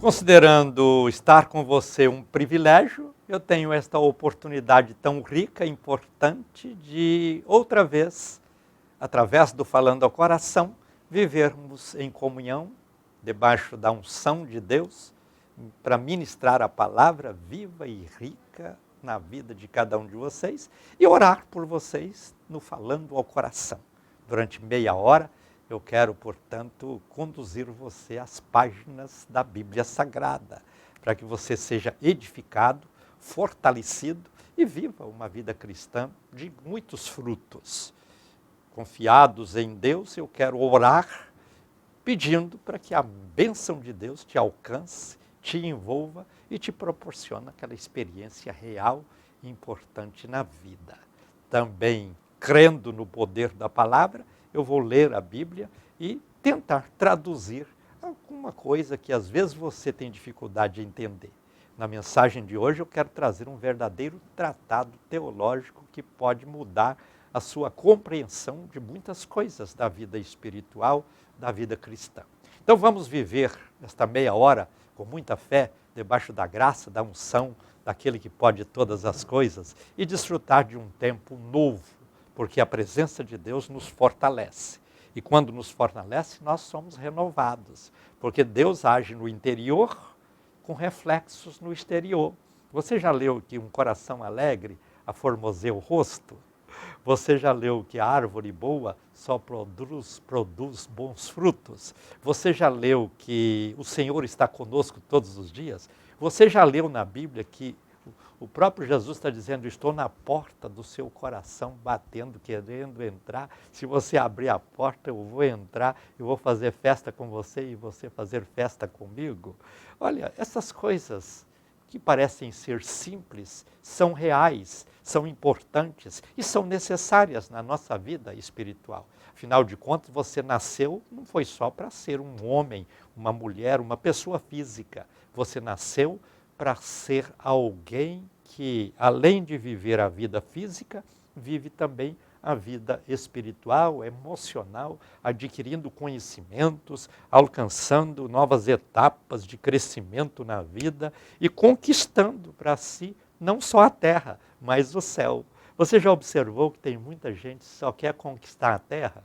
Considerando estar com você um privilégio, eu tenho esta oportunidade tão rica e importante de, outra vez, através do Falando ao Coração, vivermos em comunhão, debaixo da unção de Deus, para ministrar a palavra viva e rica na vida de cada um de vocês e orar por vocês no Falando ao Coração. Durante meia hora, eu quero, portanto, conduzir você às páginas da Bíblia Sagrada, para que você seja edificado, fortalecido e viva uma vida cristã de muitos frutos. Confiados em Deus, eu quero orar, pedindo para que a bênção de Deus te alcance, te envolva e te proporcione aquela experiência real e importante na vida. Também, crendo no poder da palavra, eu vou ler a Bíblia e tentar traduzir alguma coisa que às vezes você tem dificuldade de entender. Na mensagem de hoje eu quero trazer um verdadeiro tratado teológico que pode mudar a sua compreensão de muitas coisas da vida espiritual, da vida cristã. Então vamos viver esta meia hora com muita fé, debaixo da graça, da unção, daquele que pode todas as coisas e desfrutar de um tempo novo, porque a presença de Deus nos fortalece. E quando nos fortalece, nós somos renovados, porque Deus age no interior com reflexos no exterior. Você já leu que um coração alegre aformoseia o rosto? Você já leu que a árvore boa só produz bons frutos? Você já leu que o Senhor está conosco todos os dias? Você já leu na Bíblia que o próprio Jesus está dizendo, estou na porta do seu coração, batendo, querendo entrar. Se você abrir a porta, eu vou entrar, eu vou fazer festa com você e você fazer festa comigo. Olha, essas coisas que parecem ser simples, são reais, são importantes e são necessárias na nossa vida espiritual. Afinal de contas, você nasceu, não foi só para ser um homem, uma mulher, uma pessoa física. Você nasceu para ser alguém que, além de viver a vida física, vive também a vida espiritual, emocional, adquirindo conhecimentos, alcançando novas etapas de crescimento na vida e conquistando para si não só a terra, mas o céu. Você já observou que tem muita gente que só quer conquistar a terra?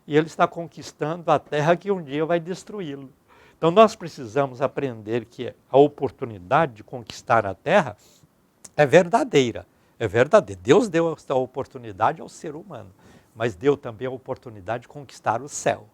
E ele está conquistando a terra que um dia vai destruí-lo. Então nós precisamos aprender que a oportunidade de conquistar a terra é verdadeira. É verdadeiro. Deus deu esta oportunidade ao ser humano, mas deu também a oportunidade de conquistar o céu.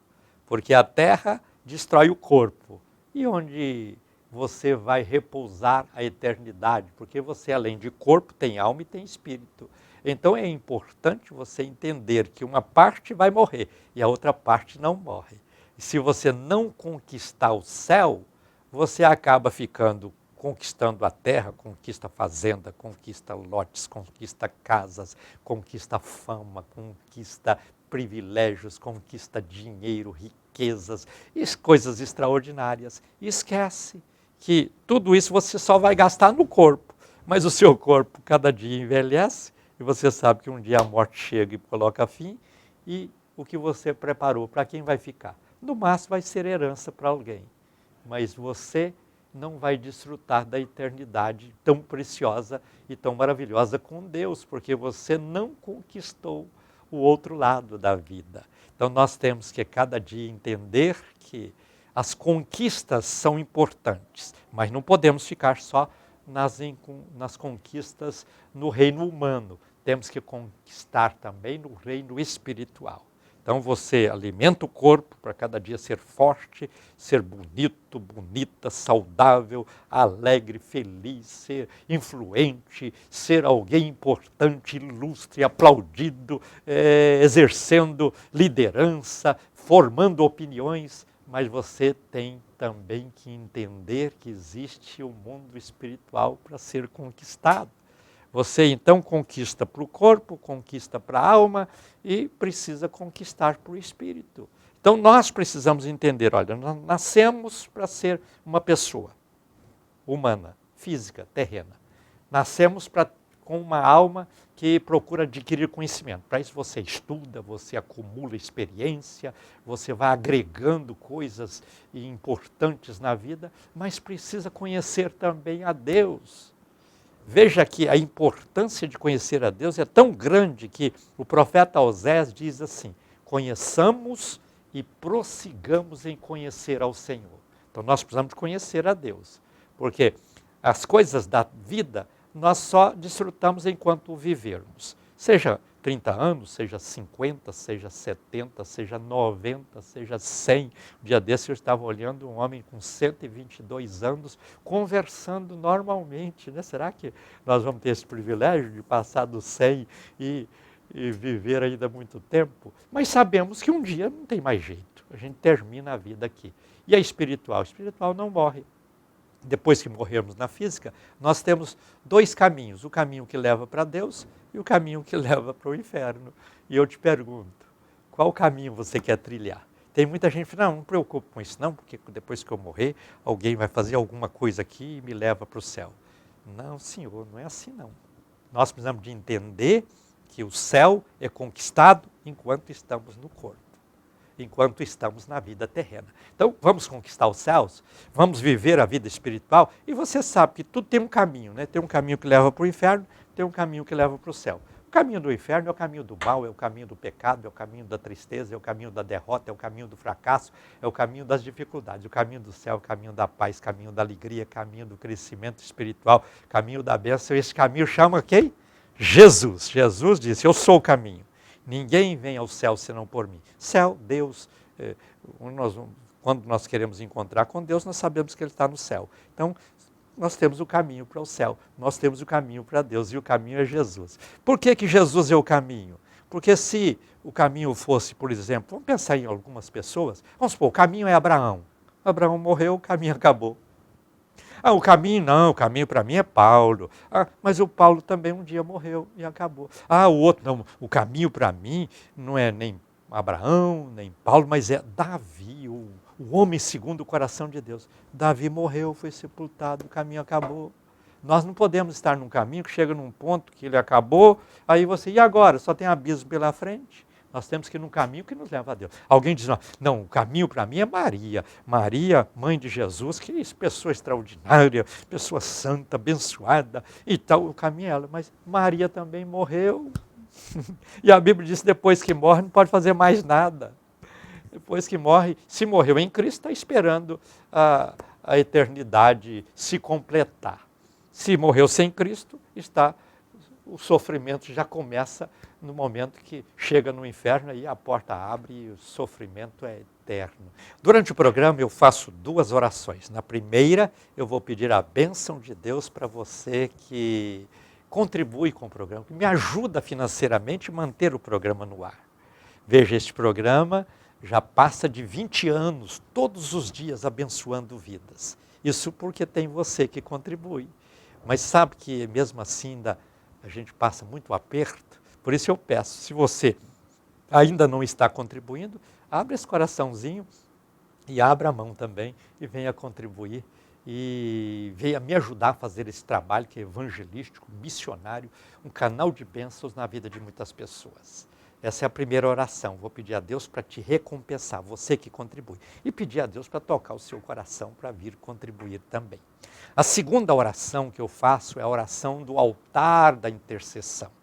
Porque a terra destrói o corpo. E onde você vai repousar a eternidade? Porque você, além de corpo, tem alma e tem espírito. Então é importante você entender que uma parte vai morrer e a outra parte não morre. E se você não conquistar o céu, você acaba conquistando a terra, conquista fazenda, conquista lotes, conquista casas, conquista fama, conquista privilégios, conquista dinheiro, riquezas e coisas extraordinárias. E esquece que tudo isso você só vai gastar no corpo, mas o seu corpo cada dia envelhece e você sabe que um dia a morte chega e coloca fim e o que você preparou, para quem vai ficar? No máximo vai ser herança para alguém, mas você não vai desfrutar da eternidade tão preciosa e tão maravilhosa com Deus, porque você não conquistou o outro lado da vida. Então nós temos que cada dia entender que as conquistas são importantes, mas não podemos ficar só nas conquistas no reino humano. Temos que conquistar também no reino espiritual. Então você alimenta o corpo para cada dia ser forte, ser bonito, bonita, saudável, alegre, feliz, ser influente, ser alguém importante, ilustre, aplaudido, exercendo liderança, formando opiniões. Mas você tem também que entender que existe um mundo espiritual para ser conquistado. Você então conquista para o corpo, conquista para a alma e precisa conquistar para o espírito. Então nós precisamos entender, olha, nós nascemos para ser uma pessoa humana, física, terrena. Nascemos para com uma alma que procura adquirir conhecimento. Para isso você estuda, você acumula experiência, você vai agregando coisas importantes na vida, mas precisa conhecer também a Deus. Veja que a importância de conhecer a Deus é tão grande que o profeta Osés diz assim: conheçamos e prossigamos em conhecer ao Senhor. Então nós precisamos conhecer a Deus, porque as coisas da vida nós só desfrutamos enquanto vivermos. Seja 30 anos, seja 50, seja 70, seja 90, seja 100. Um dia desse eu estava olhando um homem com 122 anos conversando normalmente, né? Será que nós vamos ter esse privilégio de passar dos 100 e viver ainda muito tempo? Mas sabemos que um dia não tem mais jeito, a gente termina a vida aqui. E a espiritual? A espiritual não morre. Depois que morrermos na física, nós temos dois caminhos, o caminho que leva para Deus e o caminho que leva para o inferno. E eu te pergunto, qual caminho você quer trilhar? Tem muita gente que fala, não preocupe com isso não, porque depois que eu morrer, alguém vai fazer alguma coisa aqui e me leva para o céu. Não, senhor, não é assim não. Nós precisamos de entender que o céu é conquistado enquanto estamos no corpo, enquanto estamos na vida terrena. Então, vamos conquistar os céus, vamos viver a vida espiritual, e você sabe que tudo tem um caminho, né? Tem um caminho que leva para o inferno, tem um caminho que leva para o céu. O caminho do inferno é o caminho do mal, é o caminho do pecado, é o caminho da tristeza, é o caminho da derrota, é o caminho do fracasso, é o caminho das dificuldades. O caminho do céu é o caminho da paz, caminho da alegria, caminho do crescimento espiritual, caminho da bênção. Esse caminho chama quem? Jesus. Jesus disse, eu sou o caminho. Ninguém vem ao céu senão por mim. Céu, Deus, quando nós queremos encontrar com Deus, nós sabemos que Ele está no céu. Então, nós temos o caminho para o céu, nós temos o caminho para Deus, e o caminho é Jesus. Por que que Jesus é o caminho? Porque se o caminho fosse, por exemplo, vamos pensar em algumas pessoas, vamos supor, o caminho é Abraão. Abraão morreu, o caminho acabou. Ah, o caminho não, o caminho para mim é Paulo. Ah, mas o Paulo também um dia morreu e acabou. Ah, o outro não, o caminho para mim não é nem Abraão, nem Paulo, mas é Davi, o homem segundo o coração de Deus. Davi morreu, foi sepultado, o caminho acabou. Nós não podemos estar num caminho que chega num ponto que ele acabou, aí você, e agora? Só tem abismo pela frente. Nós temos que ir num caminho que nos leva a Deus. Alguém diz, não, o caminho para mim é Maria. Maria, mãe de Jesus, que pessoa extraordinária, pessoa santa, abençoada e tal. O caminho é ela, mas Maria também morreu. E a Bíblia diz que depois que morre não pode fazer mais nada. Depois que morre, se morreu em Cristo, está esperando a eternidade se completar. Se morreu sem Cristo, o sofrimento já começa no momento que chega no inferno, aí a porta abre e o sofrimento é eterno. Durante o programa eu faço 2 orações. Na primeira eu vou pedir a bênção de Deus para você que contribui com o programa, que me ajuda financeiramente a manter o programa no ar. Veja, este programa já passa de 20 anos, todos os dias abençoando vidas. Isso porque tem você que contribui. Mas sabe que mesmo assim a gente passa muito aperto? Por isso eu peço, se você ainda não está contribuindo, abre esse coraçãozinho e abra a mão também e venha contribuir e venha me ajudar a fazer esse trabalho que é evangelístico, missionário, um canal de bênçãos na vida de muitas pessoas. Essa é a primeira oração. Vou pedir a Deus para te recompensar, você que contribui. E pedir a Deus para tocar o seu coração para vir contribuir também. A segunda oração que eu faço é a oração do altar da intercessão.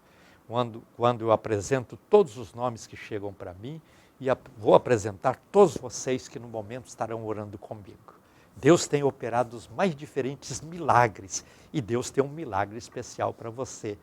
Quando eu apresento todos os nomes que chegam para mim e vou apresentar todos vocês que no momento estarão orando comigo. Deus tem operado os mais diferentes milagres e Deus tem um milagre especial para você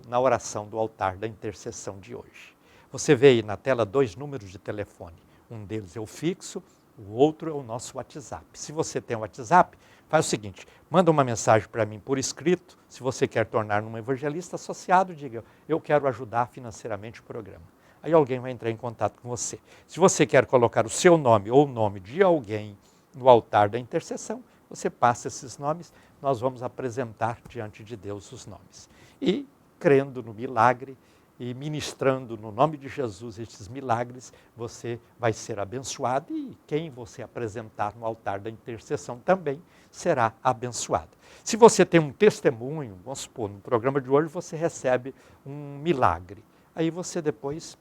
na oração do altar da intercessão de hoje. Você vê aí na tela 2 números de telefone. Um deles é o fixo, o outro é o nosso WhatsApp. Se você tem o WhatsApp, faz o seguinte, manda uma mensagem para mim por escrito, se você quer tornar um evangelista associado, diga, eu quero ajudar financeiramente o programa. Aí alguém vai entrar em contato com você. Se você quer colocar o seu nome ou o nome de alguém no altar da intercessão, você passa esses nomes, nós vamos apresentar diante de Deus os nomes. E, crendo no milagre, e ministrando no nome de Jesus estes milagres, você vai ser abençoado e quem você apresentar no altar da intercessão também será abençoado. Se você tem um testemunho, vamos supor, no programa de hoje você recebe um milagre, aí você depois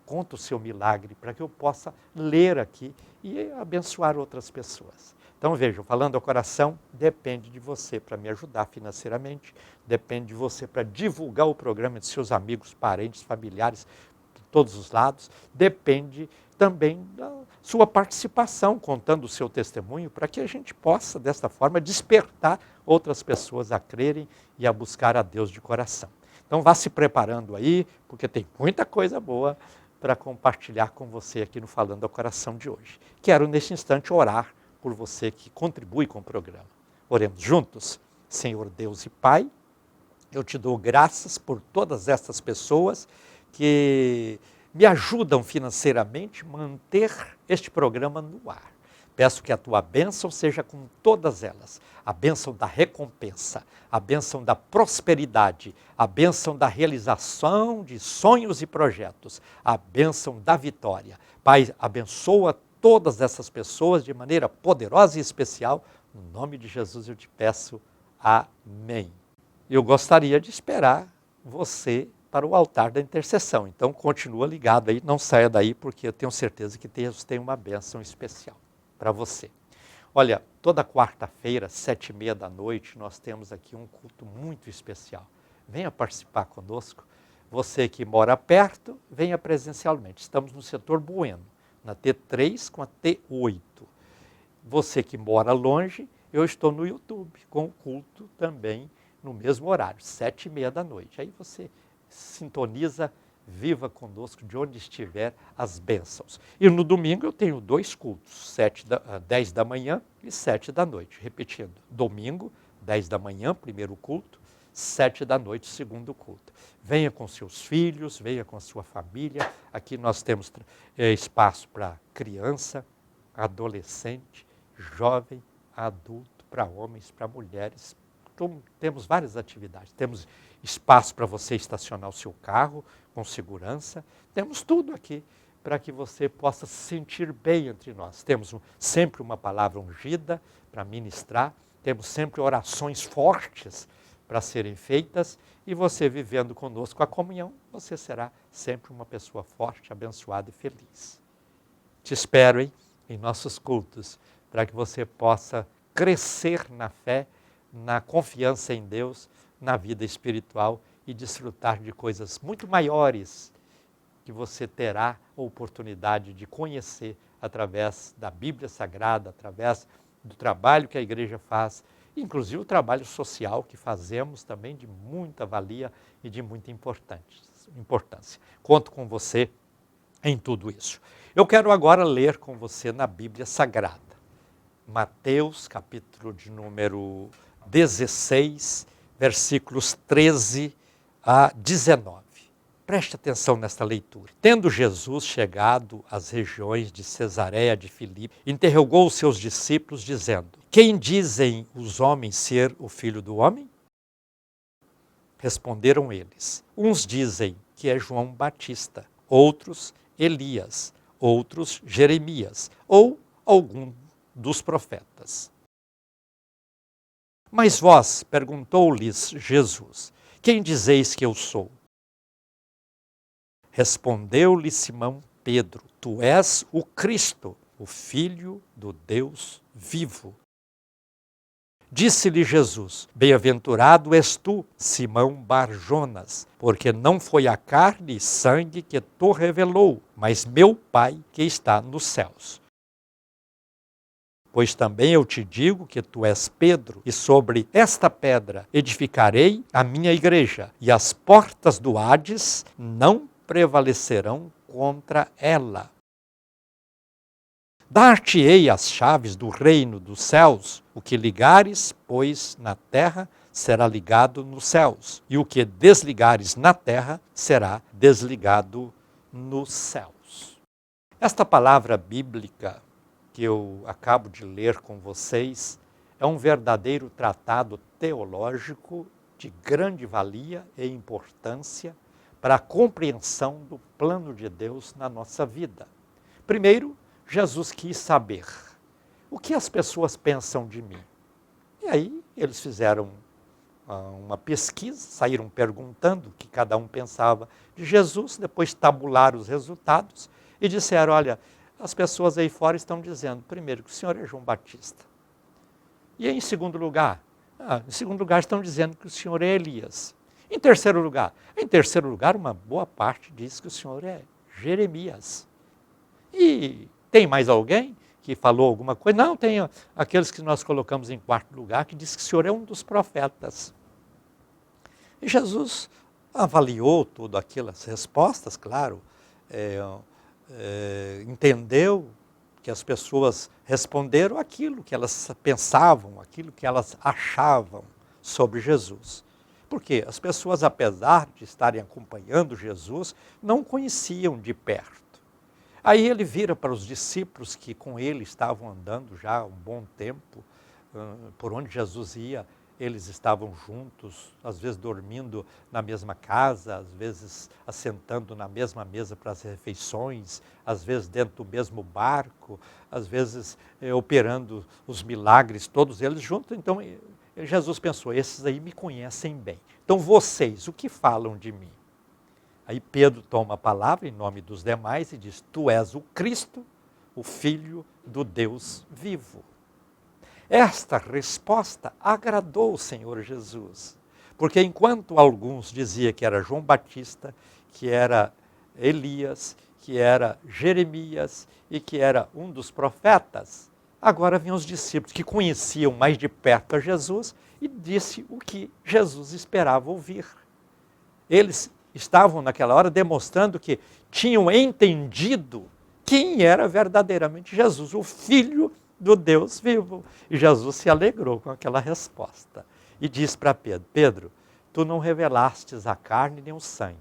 conta o seu milagre para que eu possa ler aqui e abençoar outras pessoas. Então vejam, falando ao coração, depende de você para me ajudar financeiramente, depende de você para divulgar o programa de seus amigos, parentes, familiares, de todos os lados, depende também da sua participação, contando o seu testemunho, para que a gente possa, desta forma, despertar outras pessoas a crerem e a buscar a Deus de coração. Então vá se preparando aí, porque tem muita coisa boa para compartilhar com você aqui no Falando ao Coração de hoje. Quero, neste instante, orar por você que contribui com o programa. Oremos juntos. Senhor Deus e Pai, eu te dou graças por todas estas pessoas que me ajudam financeiramente a manter este programa no ar. Peço que a tua bênção seja com todas elas. A bênção da recompensa, a bênção da prosperidade, a bênção da realização de sonhos e projetos, a bênção da vitória. Pai, abençoa todas essas pessoas de maneira poderosa e especial. No nome de Jesus eu te peço. Amém. Eu gostaria de esperar você para o altar da intercessão. Então continua ligado aí, não saia daí, porque eu tenho certeza que Deus tem uma bênção especial para você. Olha, toda quarta-feira, 7h30 da noite, nós temos aqui um culto muito especial. Venha participar conosco. Você que mora perto, venha presencialmente. Estamos no setor Bueno, na T3 com a T8. Você que mora longe, eu estou no YouTube, com o culto também no mesmo horário, 7h30 da noite. Aí você sintoniza, viva conosco de onde estiver as bênçãos. E no domingo eu tenho 2 cultos, 10 da manhã e 7 da noite. Repetindo, domingo, 10 da manhã, primeiro culto, 7 da noite, segundo culto. Venha com seus filhos, venha com a sua família. Aqui nós temos espaço para criança, adolescente, jovem, adulto, para homens, para mulheres. Então, temos várias atividades. Temos espaço para você estacionar o seu carro com segurança. Temos tudo aqui para que você possa se sentir bem entre nós. Temos sempre uma palavra ungida para ministrar. Temos sempre orações fortes para serem feitas. E você vivendo conosco a comunhão, você será sempre uma pessoa forte, abençoada e feliz. Te espero, hein, em nossos cultos, para que você possa crescer na fé, na confiança em Deus, na vida espiritual e desfrutar de coisas muito maiores que você terá a oportunidade de conhecer através da Bíblia Sagrada, através do trabalho que a igreja faz, inclusive o trabalho social que fazemos também de muita valia e de muita importância. Conto com você em tudo isso. Eu quero agora ler com você na Bíblia Sagrada. Mateus, capítulo de número 16, versículos 13 a 19. Preste atenção nesta leitura. Tendo Jesus chegado às regiões de Cesareia de Filipe, interrogou os seus discípulos, dizendo: Quem dizem os homens ser o Filho do Homem? Responderam eles: Uns dizem que é João Batista, outros Elias, outros Jeremias, ou algum dos profetas. Mas vós, perguntou-lhes Jesus, quem dizeis que eu sou? Respondeu-lhe Simão Pedro, tu és o Cristo, o Filho do Deus vivo. Disse-lhe Jesus, bem-aventurado és tu, Simão Bar-Jonas, porque não foi a carne e sangue que te revelou, mas meu Pai que está nos céus. Pois também eu te digo que tu és Pedro, e sobre esta pedra edificarei a minha igreja, e as portas do Hades não prevalecerão contra ela. Dar-te-ei as chaves do reino dos céus, o que ligares, pois, na terra, será ligado nos céus, e o que desligares na terra, será desligado nos céus. Esta palavra bíblica que eu acabo de ler com vocês é um verdadeiro tratado teológico de grande valia e importância para a compreensão do plano de Deus na nossa vida. Primeiro, Jesus quis saber o que as pessoas pensam de mim. E aí eles fizeram uma pesquisa, saíram perguntando o que cada um pensava de Jesus, depois tabularam os resultados e disseram, olha, as pessoas aí fora estão dizendo, primeiro, que o senhor é João Batista. E em segundo lugar, estão dizendo que o senhor é Elias. Em terceiro lugar, uma boa parte diz que o senhor é Jeremias. E tem mais alguém que falou alguma coisa? Não, tem aqueles que nós colocamos em quarto lugar, que diz que o senhor é um dos profetas. E Jesus avaliou todas aquelas respostas, claro, entendeu que as pessoas responderam aquilo que elas pensavam, aquilo que elas achavam sobre Jesus. Porque as pessoas, apesar de estarem acompanhando Jesus, não conheciam de perto. Aí ele vira para os discípulos que com ele estavam andando já há um bom tempo, por onde Jesus ia, eles estavam juntos, às vezes dormindo na mesma casa, às vezes assentando na mesma mesa para as refeições, às vezes dentro do mesmo barco, às vezes operando os milagres, todos eles juntos. Então Jesus pensou, esses aí me conhecem bem. Então vocês, o que falam de mim? Aí Pedro toma a palavra em nome dos demais e diz, tu és o Cristo, o Filho do Deus vivo. Esta resposta agradou o Senhor Jesus, porque enquanto alguns diziam que era João Batista, que era Elias, que era Jeremias e que era um dos profetas, agora vinham os discípulos que conheciam mais de perto a Jesus e disse o que Jesus esperava ouvir. Eles estavam naquela hora demonstrando que tinham entendido quem era verdadeiramente Jesus, o Filho do Deus vivo. E Jesus se alegrou com aquela resposta e disse para Pedro, Pedro, tu não revelastes a carne nem o sangue,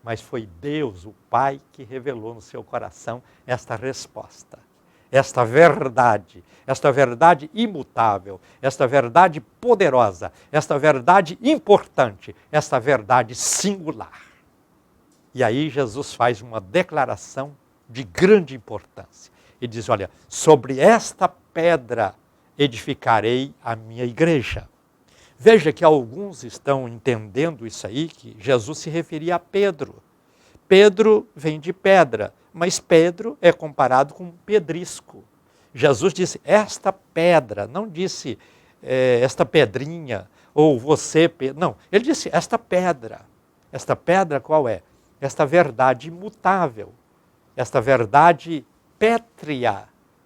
mas foi Deus, o Pai, que revelou no seu coração esta resposta. Esta verdade imutável, esta verdade poderosa, esta verdade importante, esta verdade singular. E aí Jesus faz uma declaração de grande importância. E diz, olha, sobre esta pedra edificarei a minha igreja. Veja que alguns estão entendendo isso aí, que Jesus se referia a Pedro. Pedro vem de pedra, mas Pedro é comparado com um pedrisco. Jesus disse, esta pedra, não disse esta pedrinha, ou você, Pedro. Não, ele disse, esta pedra. Esta pedra qual é? Esta verdade imutável, esta verdade pétrea,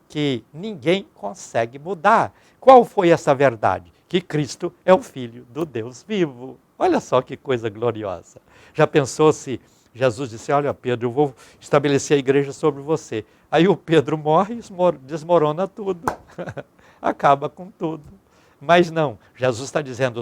que ninguém consegue mudar. Qual foi essa verdade? Que Cristo é o Filho do Deus vivo. Olha só que coisa gloriosa. Já pensou se Jesus disse, olha Pedro, eu vou estabelecer a igreja sobre você. Aí o Pedro morre e desmorona tudo. Acaba com tudo. Mas não, Jesus está dizendo,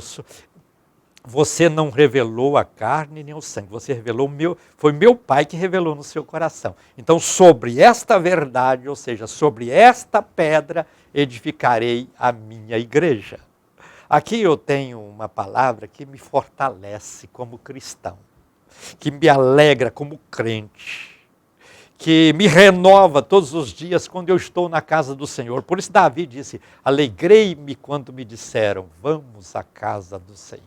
você não revelou a carne nem o sangue, você revelou foi meu Pai que revelou no seu coração. Então, sobre esta verdade, ou seja, sobre esta pedra, edificarei a minha igreja. Aqui eu tenho uma palavra que me fortalece como cristão, que me alegra como crente, que me renova todos os dias quando eu estou na casa do Senhor. Por isso Davi disse, alegrei-me quando me disseram, vamos à casa do Senhor.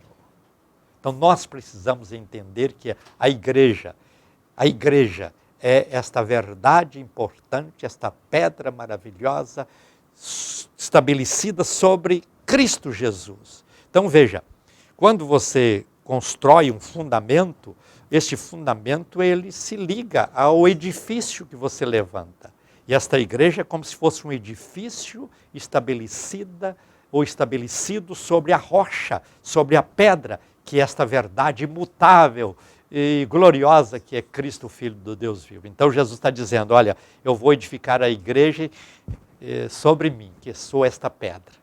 Então nós precisamos entender que a igreja é esta verdade importante, esta pedra maravilhosa, estabelecida sobre Cristo Jesus. Então veja, quando você constrói um fundamento, este fundamento ele se liga ao edifício que você levanta. E esta igreja é como se fosse um edifício estabelecido sobre a rocha, sobre a pedra, que é esta verdade imutável e gloriosa que é Cristo, Filho do Deus vivo. Então Jesus está dizendo, olha, eu vou edificar a igreja sobre mim, que sou esta pedra.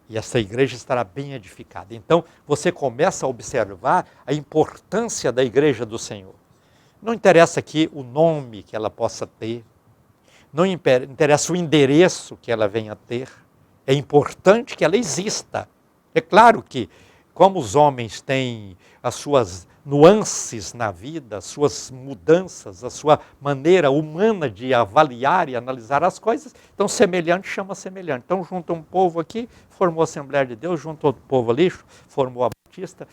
E essa igreja estará bem edificada. Então você começa a observar a importância da igreja do Senhor. Não interessa aqui o nome que ela possa ter, não interessa o endereço que ela venha a ter, é importante que ela exista. É claro que como os homens têm as suas nuances na vida, as suas mudanças, a sua maneira humana de avaliar e analisar as coisas. Então, semelhante chama semelhante. Então, junta um povo aqui, formou a Assembleia de Deus, junta outro povo ali, formou a Batista,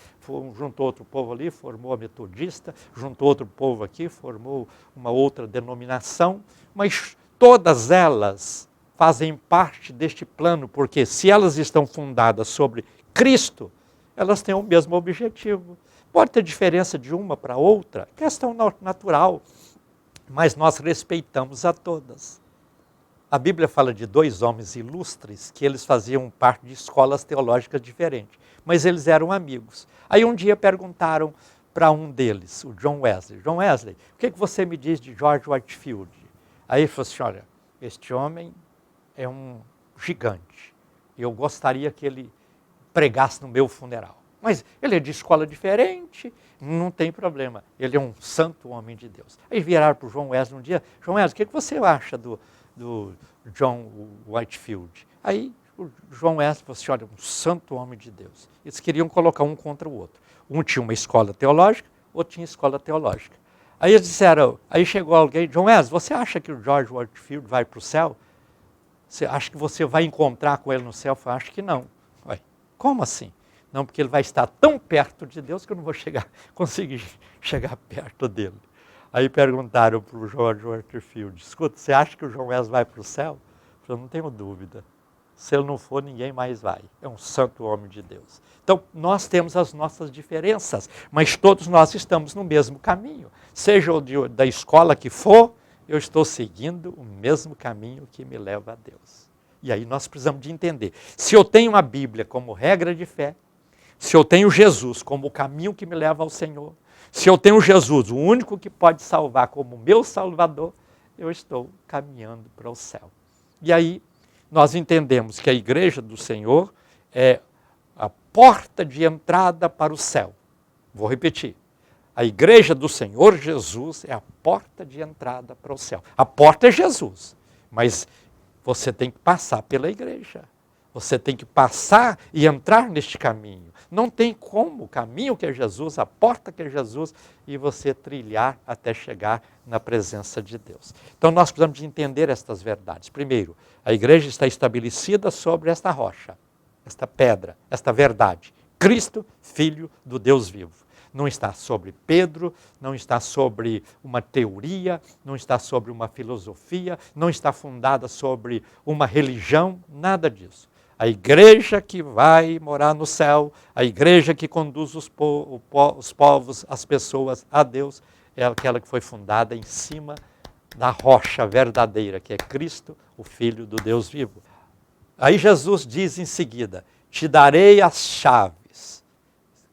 juntou outro povo ali, formou a Metodista, juntou outro povo aqui, formou uma outra denominação, mas todas elas fazem parte deste plano, porque se elas estão fundadas sobre Cristo, elas têm o mesmo objetivo. Pode ter diferença de uma para outra, questão natural, mas nós respeitamos a todas. A Bíblia fala de 2 homens ilustres que eles faziam parte de escolas teológicas diferentes, mas eles eram amigos. Aí um dia perguntaram para um deles, o John Wesley, John Wesley, o que você me diz de George Whitefield? Aí ele falou assim, olha, este homem é um gigante, eu gostaria que ele pregasse no meu funeral. Mas ele é de escola diferente, não tem problema. Ele é um santo homem de Deus. Aí viraram para o John Wesley um dia, John Wesley, o que você acha do John Whitefield? Aí o John Wesley falou assim, olha, um santo homem de Deus. Eles queriam colocar um contra o outro. Um tinha uma escola teológica, outro tinha escola teológica. Aí eles disseram, aí chegou alguém, John Wesley, você acha que o George Whitefield vai para o céu? Você acha que você vai encontrar com ele no céu? Eu falei, acho que não. Ué, como assim? Não, porque ele vai estar tão perto de Deus que eu não vou conseguir chegar perto dele. Aí perguntaram para o George Whitefield, escuta, você acha que o John Wesley vai para o céu? Eu não tenho dúvida. Se ele não for, ninguém mais vai. É um santo homem de Deus. Então, nós temos as nossas diferenças, mas todos nós estamos no mesmo caminho. Seja da escola que for, eu estou seguindo o mesmo caminho que me leva a Deus. E aí nós precisamos de entender. Se eu tenho a Bíblia como regra de fé, se eu tenho Jesus como o caminho que me leva ao Senhor, se eu tenho Jesus, o único que pode salvar como meu Salvador, eu estou caminhando para o céu. E aí nós entendemos que a igreja do Senhor é a porta de entrada para o céu. Vou repetir. A igreja do Senhor Jesus é a porta de entrada para o céu. A porta é Jesus, mas você tem que passar pela igreja. Você tem que passar e entrar neste caminho. Não tem como, o caminho que é Jesus, a porta que é Jesus, e você trilhar até chegar na presença de Deus. Então nós precisamos de entender estas verdades. Primeiro, a igreja está estabelecida sobre esta rocha, esta pedra, esta verdade. Cristo, Filho do Deus vivo. Não está sobre Pedro, não está sobre uma teoria, não está sobre uma filosofia, não está fundada sobre uma religião, nada disso. A igreja que vai morar no céu, a igreja que conduz os povos, as pessoas a Deus, é aquela que foi fundada em cima da rocha verdadeira, que é Cristo, o Filho do Deus vivo. Aí Jesus diz em seguida, te darei as chaves.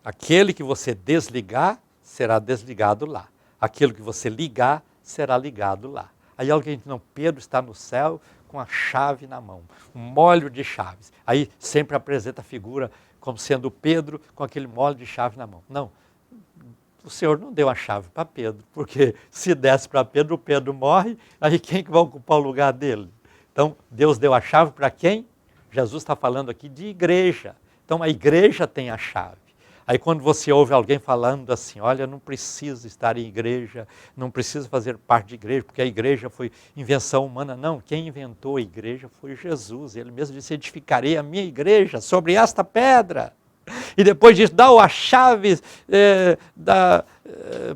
Aquele que você desligar, será desligado lá. Aquilo que você ligar, será ligado lá. Aí alguém diz, não, Pedro está no céu com a chave na mão, um molho de chaves. Aí sempre apresenta a figura como sendo Pedro com aquele molho de chave na mão. Não, o Senhor não deu a chave para Pedro, porque se desse para Pedro, o Pedro morre, aí quem que vai ocupar o lugar dele? Então, Deus deu a chave para quem? Jesus está falando aqui de igreja. Então, a igreja tem a chave. Aí quando você ouve alguém falando assim, olha, não precisa estar em igreja, não precisa fazer parte de igreja, porque a igreja foi invenção humana. Não, quem inventou a igreja foi Jesus. Ele mesmo disse, edificarei a minha igreja sobre esta pedra. E depois disso, dá a chave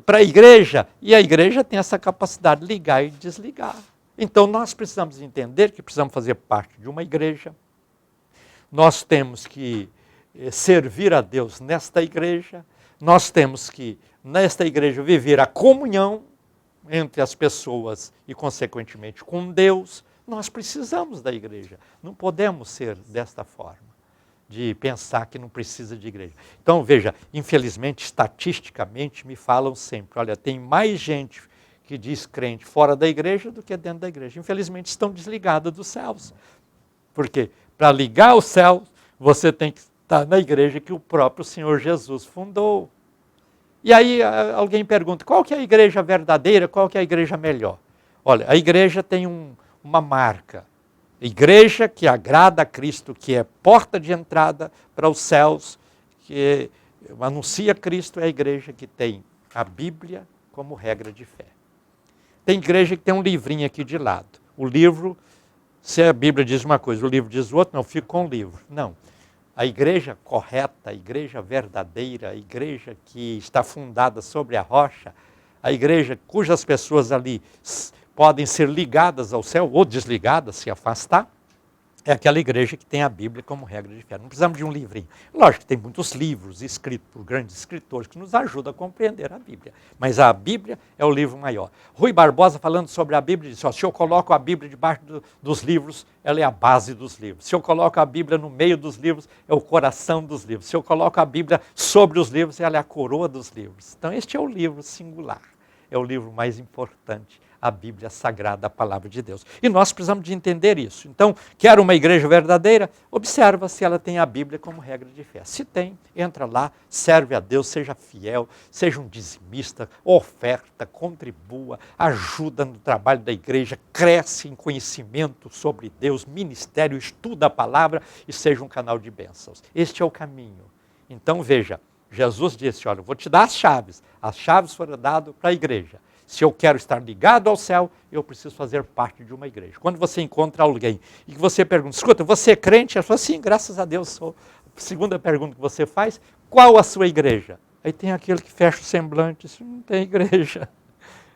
para a igreja. E a igreja tem essa capacidade de ligar e desligar. Então nós precisamos entender que precisamos fazer parte de uma igreja. Nós temos que servir a Deus nesta igreja, nós temos que, nesta igreja, viver a comunhão entre as pessoas e, consequentemente, com Deus. Nós precisamos da igreja, não podemos ser desta forma, de pensar que não precisa de igreja. Então, veja, infelizmente, estatisticamente, me falam sempre, olha, tem mais gente que diz crente fora da igreja do que dentro da igreja. Infelizmente, estão desligadas dos céus. Porque, para ligar os céus, você tem que estar na igreja que o próprio Senhor Jesus fundou. E aí alguém pergunta, qual que é a igreja verdadeira, qual que é a igreja melhor? Olha, a igreja tem uma marca. Igreja que agrada a Cristo, que é porta de entrada para os céus, que anuncia Cristo é a igreja que tem a Bíblia como regra de fé. Tem igreja que tem um livrinho aqui de lado. O livro, se a Bíblia diz uma coisa, o livro diz outra, não, fica com o livro. Não. A igreja correta, a igreja verdadeira, a igreja que está fundada sobre a rocha, a igreja cujas pessoas ali podem ser ligadas ao céu ou desligadas, se afastar, é aquela igreja que tem a Bíblia como regra de fé. Não precisamos de um livrinho. Lógico que tem muitos livros escritos por grandes escritores que nos ajudam a compreender a Bíblia. Mas a Bíblia é o livro maior. Rui Barbosa, falando sobre a Bíblia, disse, se eu coloco a Bíblia debaixo dos livros, ela é a base dos livros. Se eu coloco a Bíblia no meio dos livros, é o coração dos livros. Se eu coloco a Bíblia sobre os livros, ela é a coroa dos livros. Então este é o livro singular. É o livro mais importante, a Bíblia Sagrada, a Palavra de Deus. E nós precisamos de entender isso. Então, quer uma igreja verdadeira? Observa se ela tem a Bíblia como regra de fé. Se tem, entra lá, serve a Deus, seja fiel, seja um dizimista, oferta, contribua, ajuda no trabalho da igreja, cresce em conhecimento sobre Deus, ministério, estuda a palavra e seja um canal de bênçãos. Este é o caminho. Então, veja, Jesus disse, olha, eu vou te dar as chaves foram dadas para a igreja. Se eu quero estar ligado ao céu, eu preciso fazer parte de uma igreja. Quando você encontra alguém e que você pergunta, escuta, você é crente? Ela fala, sim, graças a Deus sou. Segunda pergunta que você faz, qual a sua igreja? Aí tem aquele que fecha o semblante, isso não tem igreja.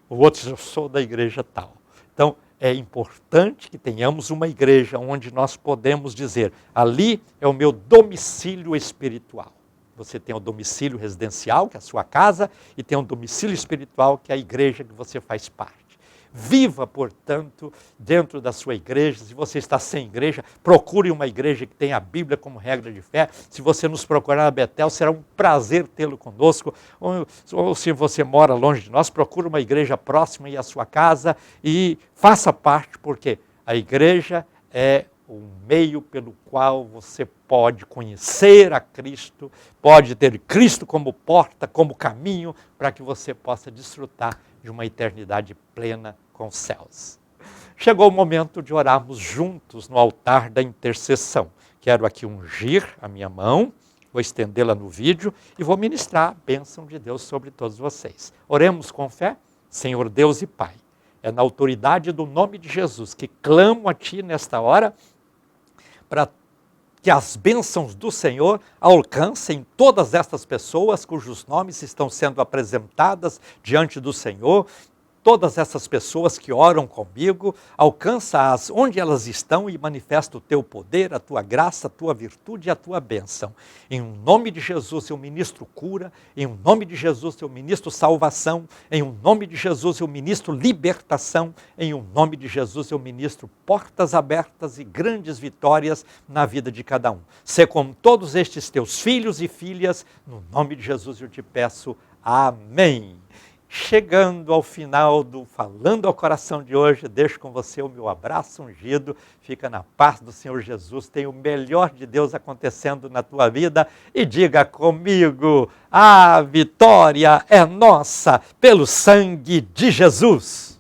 O outro diz, eu sou da igreja tal. Então, é importante que tenhamos uma igreja onde nós podemos dizer, ali é o meu domicílio espiritual. Você tem o domicílio residencial, que é a sua casa, e tem um domicílio espiritual, que é a igreja que você faz parte. Viva, portanto, dentro da sua igreja. Se você está sem igreja, procure uma igreja que tenha a Bíblia como regra de fé. Se você nos procurar na Betel, será um prazer tê-lo conosco. Ou se você mora longe de nós, procure uma igreja próxima aí à sua casa e faça parte, porque a igreja é um meio pelo qual você pode conhecer a Cristo, pode ter Cristo como porta, como caminho, para que você possa desfrutar de uma eternidade plena com os céus. Chegou o momento de orarmos juntos no altar da intercessão. Quero aqui ungir a minha mão, vou estendê-la no vídeo e vou ministrar a bênção de Deus sobre todos vocês. Oremos com fé, Senhor Deus e Pai. É na autoridade do nome de Jesus que clamo a Ti nesta hora, para que as bênçãos do Senhor alcancem todas estas pessoas cujos nomes estão sendo apresentadas diante do Senhor, todas essas pessoas que oram comigo, alcança-as onde elas estão e manifesta o teu poder, a tua graça, a tua virtude e a tua bênção. Em nome de Jesus eu ministro cura, em nome de Jesus eu ministro salvação, em nome de Jesus eu ministro libertação, em nome de Jesus eu ministro portas abertas e grandes vitórias na vida de cada um. Sê com todos estes teus filhos e filhas, no nome de Jesus eu te peço, amém. Chegando ao final do Falando ao Coração de hoje, deixo com você o meu abraço ungido, fica na paz do Senhor Jesus, tem o melhor de Deus acontecendo na tua vida e diga comigo, a vitória é nossa pelo sangue de Jesus.